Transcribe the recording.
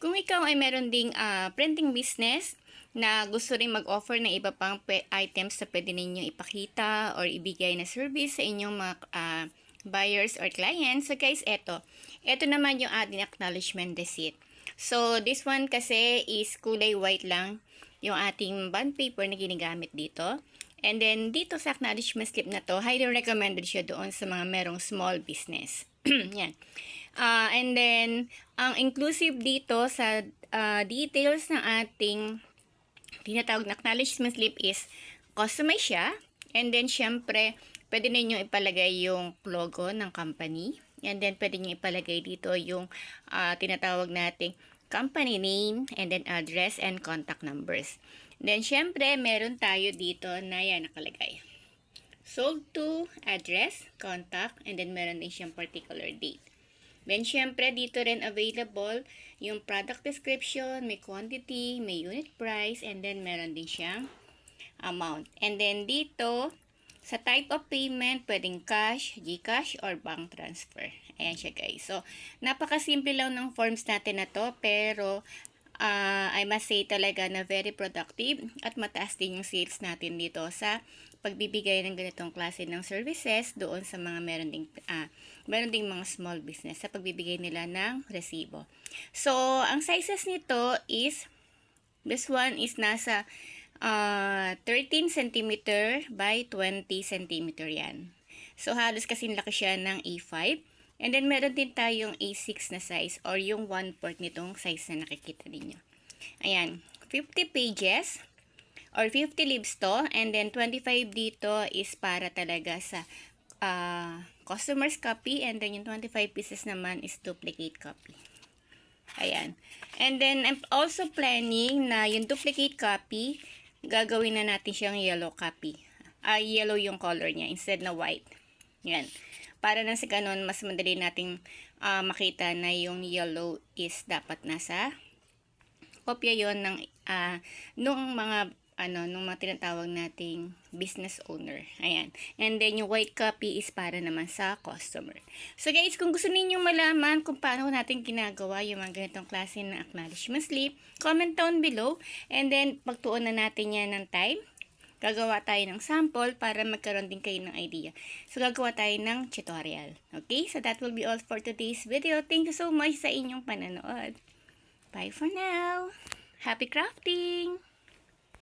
Kung ikaw ay meron ding printing business na gusto rin mag-offer ng iba pang items na pwede ninyo ipakita or ibigay na service sa inyong mga buyers or clients. So guys, eto naman yung ating acknowledgement receipt. So this one kasi is kulay white lang yung ating bond paper na ginagamit dito. And then dito sa acknowledgement slip na to, highly recommended siya doon sa mga merong small business. Yan. And then, ang inclusive dito sa details ng ating tinatawag na acknowledgement slip is customize siya. And then, syempre, pwede ninyong ipalagay yung logo ng company. And then, pwede nyo ipalagay dito yung tinatawag nating company name, and then address and contact numbers. Then, syempre, meron tayo dito na yan nakalagay. Sold to, address, contact, and then meron din siyang particular date. Then, syempre, dito rin available yung product description, may quantity, may unit price, and then meron din siyang amount. And then, dito, sa type of payment, pwedeng cash, GCash, or bank transfer. Ayan siya, guys. So, napakasimple lang ng forms natin na to, pero I must say talaga na very productive at mataas din yung sales natin dito sa pagbibigay ng ganitong klase ng services doon sa mga meron ding mga small business sa pagbibigay nila ng resibo. So, ang sizes nito is, this one is nasa 13 cm by 20 cm yan. So, halos kasing laki siya ng A5. And then, meron din tayong A6 na size or yung 1/4 nitong size na nakikita ninyo. Ayan, 50 pages or 50 leaves to. And then, 25 dito is para talaga sa customer's copy. And then, yung 25 pieces naman is duplicate copy. Ayan. And then, I'm also planning na yung duplicate copy, gagawin na natin siyang yellow copy. Yellow yung color niya instead na white. Yan. Para na sa ganun, mas madali nating makita na yung yellow is dapat nasa kopya yon ng nung mga tinatawag nating business owner. Ayan. And then yung white copy is para naman sa customer. So guys, kung gusto ninyong malaman kung paano natin ginagawa yung mga ganitong klase ng acknowledgement slip, comment down below. And then pagtuon na natin yan ng time. Gagawa tayo ng sample para magkaroon din kayo ng idea. So, gagawa tayo ng tutorial. Okay? So, that will be all for today's video. Thank you so much sa inyong pananood. Bye for now! Happy crafting!